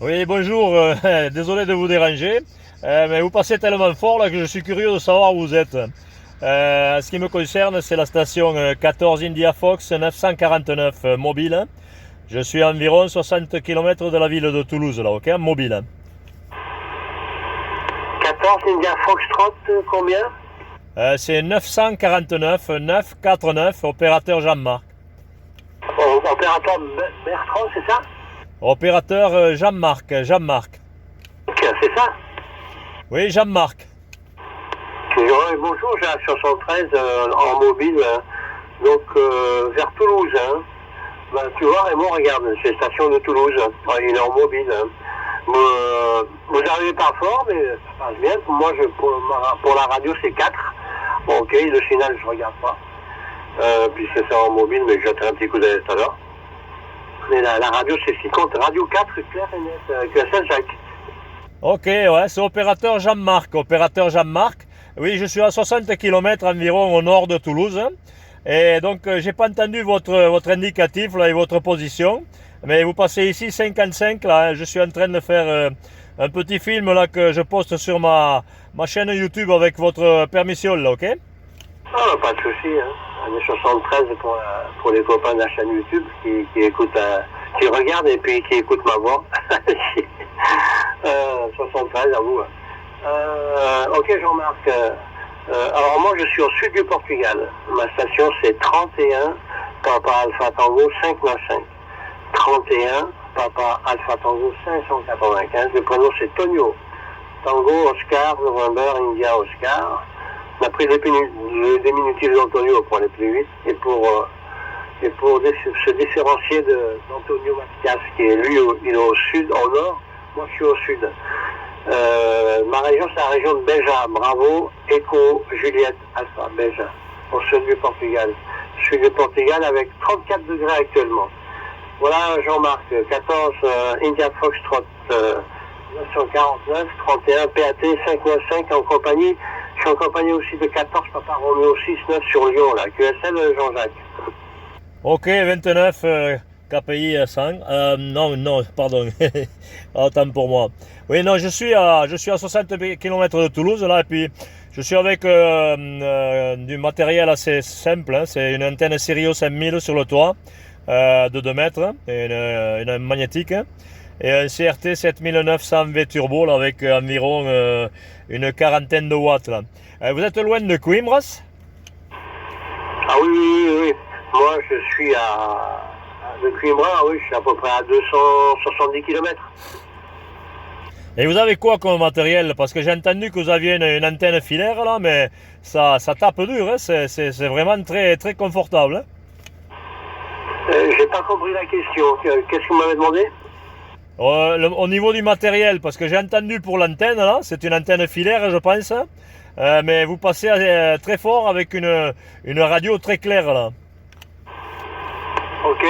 Oui, bonjour, désolé de vous déranger, mais vous passez tellement fort là que je suis curieux de savoir où vous êtes. Ce qui me concerne, c'est la station 14 India Fox 949 mobile. Je suis à environ 60 km de la ville de Toulouse, là, ok, mobile. 14 India Foxtrot, combien? C'est 949 opérateur Jean-Marc. Opérateur Bertrand, c'est ça? Opérateur Jean-Marc. Ok, c'est ça? Oui, Jean-Marc. Bonjour, j'ai un 73 en mobile, donc vers Toulouse. Hein. Ben, tu vois, Raymond, regarde, c'est la station de Toulouse. Il est en mobile. Hein. Vous arrivez pas fort, mais ça passe bien. Moi, pour la radio, c'est 4. Bon, ok, le signal, je regarde pas. Puisque c'est en mobile, mais je jetterai un petit coup d'œil tout à l'heure. Mais la radio, c'est ce qui compte. Radio 4, clair et net, QSL Jacques. Ok, ouais, c'est opérateur Jean-Marc. Opérateur Jean-Marc. Oui, je suis à 60 km environ au nord de Toulouse. Et donc, j'ai pas entendu votre indicatif là, et votre position. Mais vous passez ici 55 là. Je suis en train de faire un petit film là que je poste sur ma chaîne YouTube avec votre permission là, ok? Ah, pas de souci. Hein. Année 73 pour les copains de la chaîne YouTube qui écoutent, qui regardent et puis qui écoutent ma voix. 73 à vous. Ok, Jean-Marc. Alors moi, je suis au sud du Portugal. Ma station, c'est 31 Papa Alpha Tango 595. 31 Papa Alpha Tango 595. Le prénom, c'est Tonio. Tango, Oscar, November, India, Oscar. On a pris le diminutif d'Antonio pour aller plus vite et pour se différencier d'Antonio Matias qui est lui il est au sud, au nord, moi je suis au sud. Ma région c'est la région de Beja, Bravo, Echo, Juliette, Alpha, Beja, au sud du Portugal. Sud du Portugal avec 34 degrés actuellement. Voilà Jean-Marc, 14 India Foxtrot 949, 31 PAT 595 en compagnie. Je suis en compagnie aussi de 14 Papa Romeo 69 sur Lyon, là, QSL Jean-Jacques. Ok, 29 KPI 100. Non, pardon. Attends pour moi. Oui, non, je suis à 60 km de Toulouse là, et puis je suis avec du matériel assez simple. Hein. C'est une antenne Sirio 5000 sur le toit de 2 mètres, et une magnétique. Hein. Et un CRT 7900 V turbo là, avec environ une quarantaine de watts. Là. Vous êtes loin de Coimbra? Ah oui. Moi, je suis de Coimbra, oui, je suis à peu près à 270 km. Et vous avez quoi comme matériel? Parce que j'ai entendu que vous aviez une antenne filaire là, mais ça tape dur, hein? C'est vraiment très, très confortable. Hein? J'ai pas compris la question. Qu'est-ce que vous m'avez demandé? Au niveau du matériel, parce que j'ai entendu pour l'antenne là, c'est une antenne filaire je pense, mais vous passez très fort avec une radio très claire là. Ok,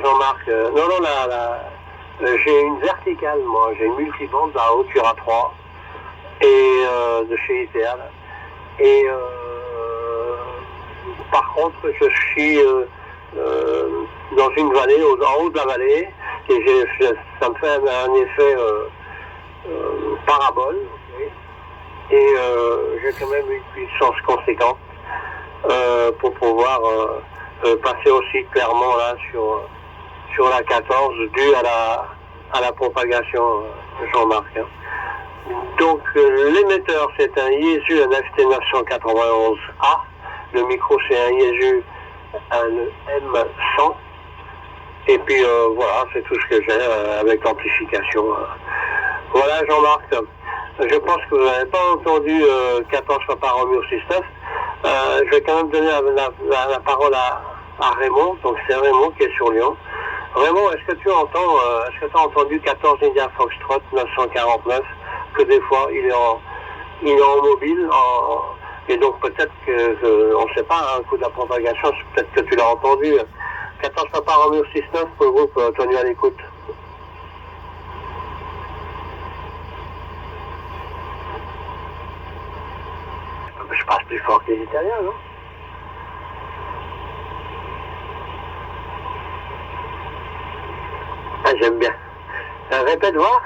Jean-Marc. Non, j'ai une verticale, moi. J'ai une multibande à hauteur à 3 et de chez ITER. Et par contre, je suis dans une vallée, en haut de la vallée, et ça me fait un effet parabole. Okay. Et j'ai quand même une puissance conséquente pour pouvoir passer aussi clairement là sur la 14 due à la propagation Jean-Marc. Hein. Donc l'émetteur c'est un Yaesu un FT991A, le micro c'est un Yaesu un M100 et puis voilà c'est tout ce que j'ai avec l'amplification. Voilà Jean-Marc, je pense que vous n'avez pas entendu 14 Papa Romeo 69. Je vais quand même donner la parole à Raymond, donc c'est Raymond qui est sur Lyon. Raymond, est-ce que tu entends, est-ce que tu as entendu 14 India Foxtrot 949, que des fois il est en mobile, et donc peut-être on ne sait pas, un coup de la propagation, peut-être que tu l'as entendu. 14 Papa Romeo 69 pour le groupe Tony à l'écoute. Je passe plus fort que les Italiens, non? Ah, j'aime bien. Arrête Répète voir.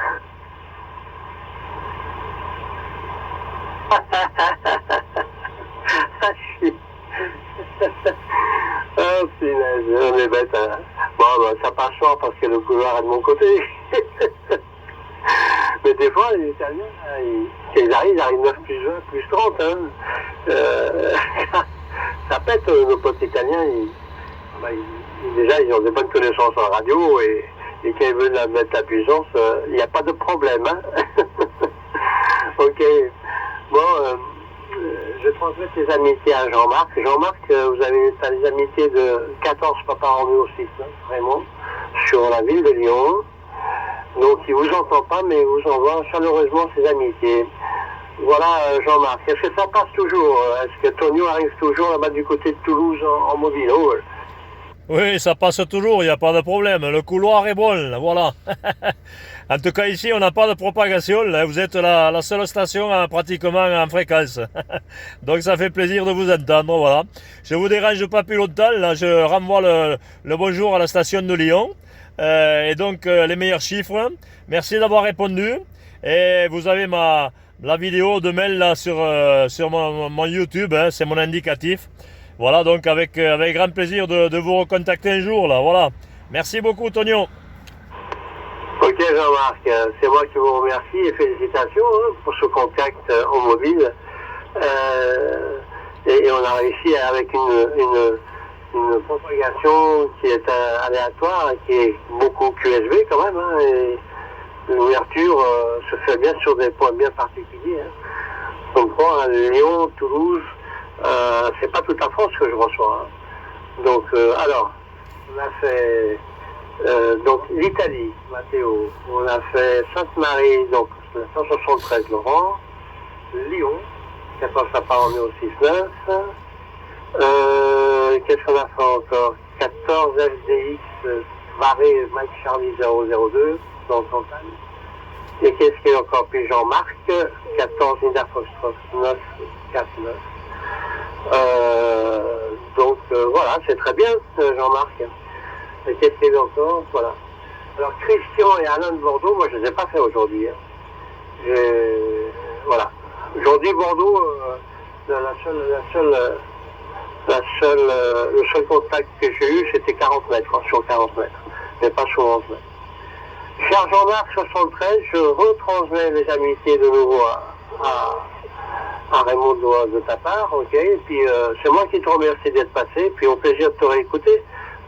Oh punaise, on est bête. Hein. Bon, bah, ça passe fort parce que le couloir est de mon côté. Mais des fois, les Italiens, quand ils arrivent 9 plus 20, plus 30. Hein. Ça pète, nos potes italiens. Déjà, ils ont des bonnes connaissances en radio et quand ils veulent mettre la puissance, il n'y a pas de problème. Hein. Ok. Bon, je transmets tes amitiés à Jean-Marc. Jean-Marc, vous avez des amitiés de 14 Papa Roméo 6, hein, vraiment, sur la ville de Lyon. Donc, il vous entend pas, mais il vous envoie chaleureusement ses amitiés. Voilà, Jean-Marc. Est-ce que ça passe toujours? Est-ce que Tonio arrive toujours là-bas du côté de Toulouse en mobile? Oh, Oui, ça passe toujours, il n'y a pas de problème. Le couloir est bon, là, voilà. En tout cas, ici, on n'a pas de propagation. Là. Vous êtes la seule station pratiquement en fréquence. Donc, ça fait plaisir de vous entendre, voilà. Je vous dérange pas plus longtemps. Là, je renvoie le bonjour à la station de Lyon. Et donc, les meilleurs chiffres. Merci d'avoir répondu. Et vous avez la vidéo de mail là sur mon YouTube. Hein, c'est mon indicatif. Voilà, donc avec grand plaisir de vous recontacter un jour, là, voilà. Merci beaucoup, Tonio. Ok, Jean-Marc, c'est moi qui vous remercie et félicitations hein, pour ce contact en mobile. Et on a réussi avec une propagation qui est aléatoire, qui est beaucoup QSB quand même, hein, et l'ouverture se fait bien sur des points bien particuliers. Hein. On prend à Lyon, Toulouse, c'est pas toute la France que je reçois. Hein. Donc, alors, on a fait donc l'Italie, Matteo. On a fait Sainte-Marie, donc 173 Laurent, Lyon, 14 Papa Roméo 6-9. Qu'est-ce qu'on a fait encore? 14 FDX, Varé, Mike Charlie 002, dans le Cantal. Et qu'est-ce qu'il y a encore? Puis Jean-Marc, 14 Ida Foxtrot 9, 4-9. Donc voilà, c'est très bien, Jean-Marc. Et qu'est-ce qu'il y a encore? Voilà. Alors Christian et Alain de Bordeaux, moi je ne les ai pas fait aujourd'hui. Hein. Voilà. Aujourd'hui, Bordeaux, le seul contact que j'ai eu, c'était 40 mètres, quoi, sur 40 mètres, mais pas sur 11 mètres. Cher Jean-Marc 73, je retransmets les amitiés de nouveau à Raymond de ta part, ok. Et puis c'est moi qui te remercie d'être passé, puis au plaisir de te réécouter.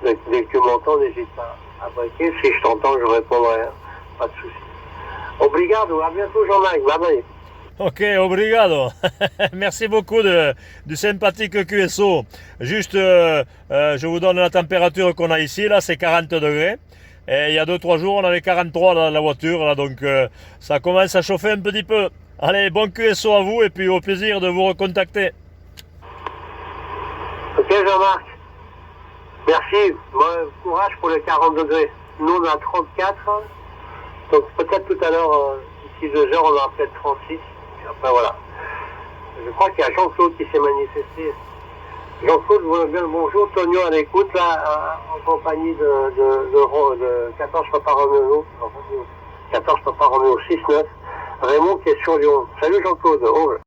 Dès que tu m'entends, n'hésite pas à briquer. Si je t'entends, je répondrai, hein. Pas de souci. Obrigado, à bientôt Jean-Marc, bye bye. Ok, obrigado. Merci beaucoup du sympathique QSO. Juste, je vous donne la température qu'on a ici, là, c'est 40 degrés. Et il y a 2-3 jours, on avait 43 dans la voiture, là, donc ça commence à chauffer un petit peu. Allez, bon QSO à vous et puis au plaisir de vous recontacter. Ok Jean-Marc, merci, bon courage pour les 40 degrés. Nous on a 34, donc peut-être tout à l'heure, d'ici 2 heures, on aura peut-être 36. Et après voilà. Je crois qu'il y a Jean-Claude qui s'est manifesté. Jean-Claude, bonjour, Tonio à l'écoute, là, en compagnie de 14 Papa Roméo, 14 Papa Roméo 6-9. Raymond qui est sur Lyon. Salut Jean-Claude. Oh.